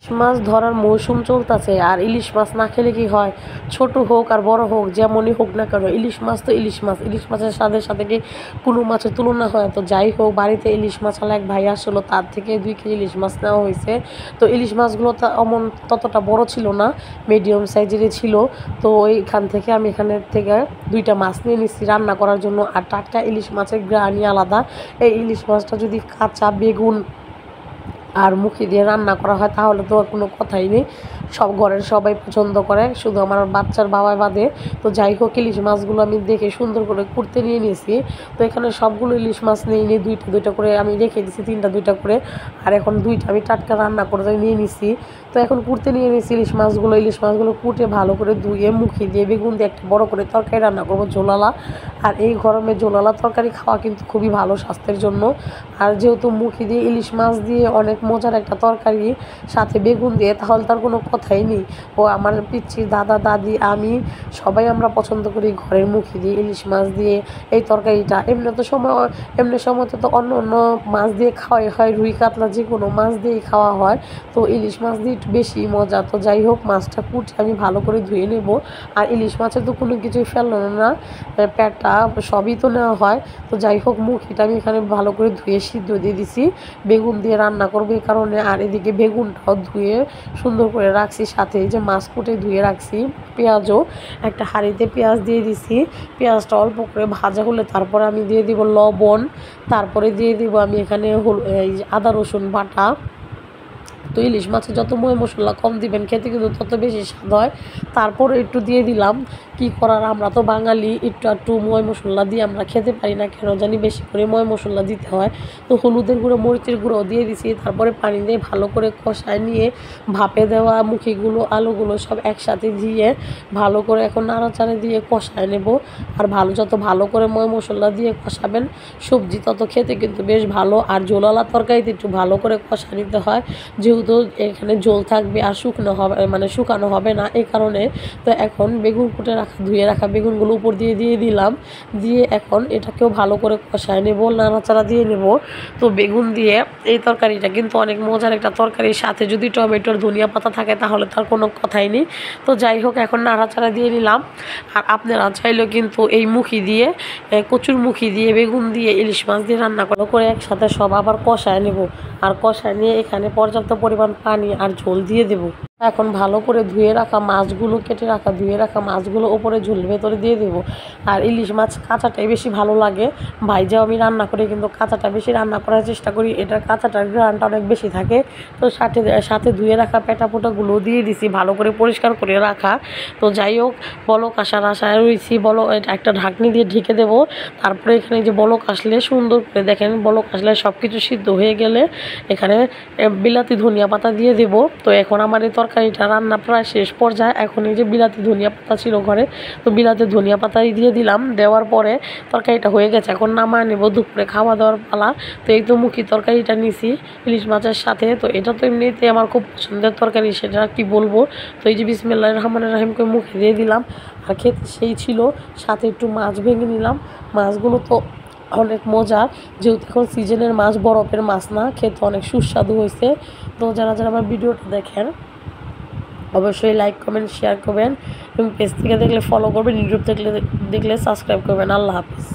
মাছ ধরার মৌসুম চলতেছে, আর ইলিশ মাছ না খেলে কি হয়? ছোট হোক আর বড় হোক, যেমনই হোক না কেন, ইলিশ মাছ তো ইলিশ মাছ। ইলিশ মাছের সাথে কি কোনো মাছের তুলনা হয়? তো যাই হোক, বাড়িতে ইলিশ মাছ আলা এক ভাই আসলো, তার থেকে 2 কেজি ইলিশ মাছ নেওয়া হয়েছে। তো ইলিশ মাছগুলো ততটা বড় ছিল না, মিডিয়াম সাইজেরই ছিল। তো ওইখান থেকে আমি এখানের থেকে 2টা মাছ নিয়ে নিচ্ছি রান্না করার জন্য। আর টাটকা ইলিশ মাছের গ্রানই আলাদা। এই ইলিশ মাছটা যদি কাঁচা বেগুন আর মুখি দিয়ে রান্না করা হয় তাহলে তো আর কোনো কথাই নেই, সব ঘরের সবাই পছন্দ করে, শুধু আমার বাচ্চার বাবা বাদে। তো যাই হোক, ইলিশ মাছগুলো আমি দেখে সুন্দর করে কুড়তে নিয়ে নিয়েছি। তো এখানে সবগুলো ইলিশ মাছ নিয়ে নিয়ে 2টা করে আমি রেখে দিয়েছি, 2টা করে। আর এখন 2টা আমি টাটকা রান্না করে নিয়ে নিছি। তো এখন কুড়তে নিয়ে নিয়েছি ইলিশ মাছগুলো কুটে ভালো করে ধুয়ে মুখি দিয়ে বেগুন দিয়ে একটা বড় করে তরকারি রান্না করবো, ঝোলালা। আর এই গরমে ঝোলালা তরকারি খাওয়া কিন্তু খুবই ভালো স্বাস্থ্যের জন্য। আর যেহেতু মুখি দিয়ে ইলিশ মাছ দিয়ে অনেক মজার একটা তরকারি, সাথে বেগুন দিয়ে, তাহলে তার কোনো কথাই নেই। ও আমার পিচ্চির দাদা দাদি আমি সবাই আমরা পছন্দ করি ঘরের মুখি দিয়ে ইলিশ মাছ দিয়ে এই তরকারিটা। এমনি সময়তে তো অন্য অন্য মাছ দিয়ে খাওয়াই হয়, রুই কাতলা যে কোনো মাছ দিয়েই খাওয়া হয়। তো ইলিশ মাছ দিয়ে একটু বেশি মজা। তো যাই হোক, মাছটা কুটে আমি ভালো করে ধুয়ে নেব। আর ইলিশ মাছের তো কোনো কিছুই ফেলানো না, পেটটা সবই তো নেওয়া হয়। তো যাই হোক, মুখিটা আমি এখানে ভালো করে ধুয়ে সিদ্ধ দিয়ে দিছি, বেগুন দিয়ে রান্না করবো এই কারণে। আর এদিকে বেগুনটাও ধুয়ে সুন্দর করে রাখছি, সাথে এই যে মাছ কুটে ধুয়ে রাখছি। পেঁয়াজও একটা হাঁড়িতে পেঁয়াজ দিয়ে দিছি, পেঁয়াজটা অল্প করে ভাজা হলে তারপরে আমি দিয়ে দিব লবণ, তারপরে দিয়ে দিব আমি এখানে এই আদা রসুন বাটা। তো ইলিশ মাছে যত ময় মশলা কম দিবেন খেতে কিন্তু তত বেশি স্বাদ হয়। তারপরে একটু দিয়ে দিলাম, কি করার, আমরা তো বাঙালি, একটু ময় মশলা দিয়ে আমরা খেতে পারি না, কেন জানি বেশি করে ময় মশলা দিতে হয়। তো হলুদের গুঁড়ো মরিচের গুঁড়োও দিয়ে দিছি। তারপরে পানি দিয়ে ভালো করে কষায় নিয়ে ভাপে দেওয়া মুখিগুলো আলুগুলো সব একসাথে দিয়ে ভালো করে এখন নাড়াচাড়া দিয়ে কষায় নেব। আর যত ভালো করে ময় মশলা দিয়ে কষাবেন সবজি তত খেতে কিন্তু বেশ ভালো। আর ঝোলালা তরকারিতে একটু ভালো করে কষা নিতে হয়, যেহেতু এখানে ঝোল থাকবে আর শুকানো হবে না, এই কারণে। তো এখন বেগুন কুটে ধুয়ে রাখা বেগুনগুলো উপর দিয়ে দিলাম, দিয়ে এখন এটাকেও ভালো করে কষায় নেব, নাড়াচাড়া দিয়ে নেব। তো বেগুন দিয়ে এই তরকারিটা কিন্তু অনেক মজার একটা তরকারির সাথে যদি টমেটোর ধনিয়া পাতা থাকে তাহলে তার কোনো কথাই নেই। তো যাই হোক, এখন নাড়াচাড়া দিয়ে নিলাম। আর আপনারা চাইলেও কিন্তু এই মুখি দিয়ে, কচুর মুখি দিয়ে বেগুন দিয়ে ইলিশ মাছ দিয়ে রান্না করে একসাথে সব আবার কষায় নেব। আর কষায় নিয়ে এখানে পর্যাপ্ত পরিমাণ পানি আর ঝোল দিয়ে দেব। এখন ভালো করে ধুয়ে রাখা মাছগুলো, কেটে রাখা ধুয়ে রাখা মাছগুলো ওপরে ঝোলের ভেতরে দিয়ে দেবো। আর ইলিশ মাছ কাঁচাটাই বেশি ভালো লাগে, ভাইজাও আমি রান্না করি কিন্তু কাঁচাটা বেশি রান্না করার চেষ্টা করি, এটার কাঁচাটার গ্রানটা অনেক বেশি থাকে। তো সাথে ধুয়ে রাখা পেটাপোটাগুলো দিয়ে দিছি, ভালো করে পরিষ্কার করে রাখা। তো যাই হোক, বলক আসার আশায় রয়েছি, একটা ঢাকনি দিয়ে ঢেকে দেবো। তারপরে এখানে যে বলক আসলে সুন্দর করে দেখেন, বলক আসলে সব কিছু সিদ্ধ হয়ে গেলে এখানে বিলাতি ধনিয়া পাতা দিয়ে দেবো। তো এখন আমার এই তরকারিটা রান্না প্রায় শেষ পর্যায়ে। এখন এই যে বিলাতি ধনিয়া পাতা ছিল ঘরে, তো বিলাতি ধনিয়া পাতাই দিয়ে দিলাম, দেওয়ার পরে তরকারিটা হয়ে গেছে, এখন নামায় নেব, দুপুরে খাওয়া দাওয়ার পালা। তো এই তো মুখি তরকারিটা নিছি ইলিশ মাছের সাথে। তো এটা তো এমনিতে আমার খুব পছন্দের তরকারি, সেটা কি বলবো। তো এই যে বিসমিল্লাহির রহমানির রহিম করে মুখে দিয়ে দিলাম, আর খেতে সেই ছিল। সাথে একটু মাছ ভেঙে নিলাম, মাছগুলো তো অনেক মজার, যেহেতু এখন সিজনের মাছ, বরফের মাছ না, খেতে অনেক সুস্বাদু হয়েছে। তো যারা আমার ভিডিওটা দেখেন অবশ্যই লাইক কমেন্ট শেয়ার করবেন, এবং পেজ থেকে দেখলে ফলো করবেন, ইউটিউব থেকে দেখলে সাবস্ক্রাইব করবেন। আল্লাহ হাফিজ।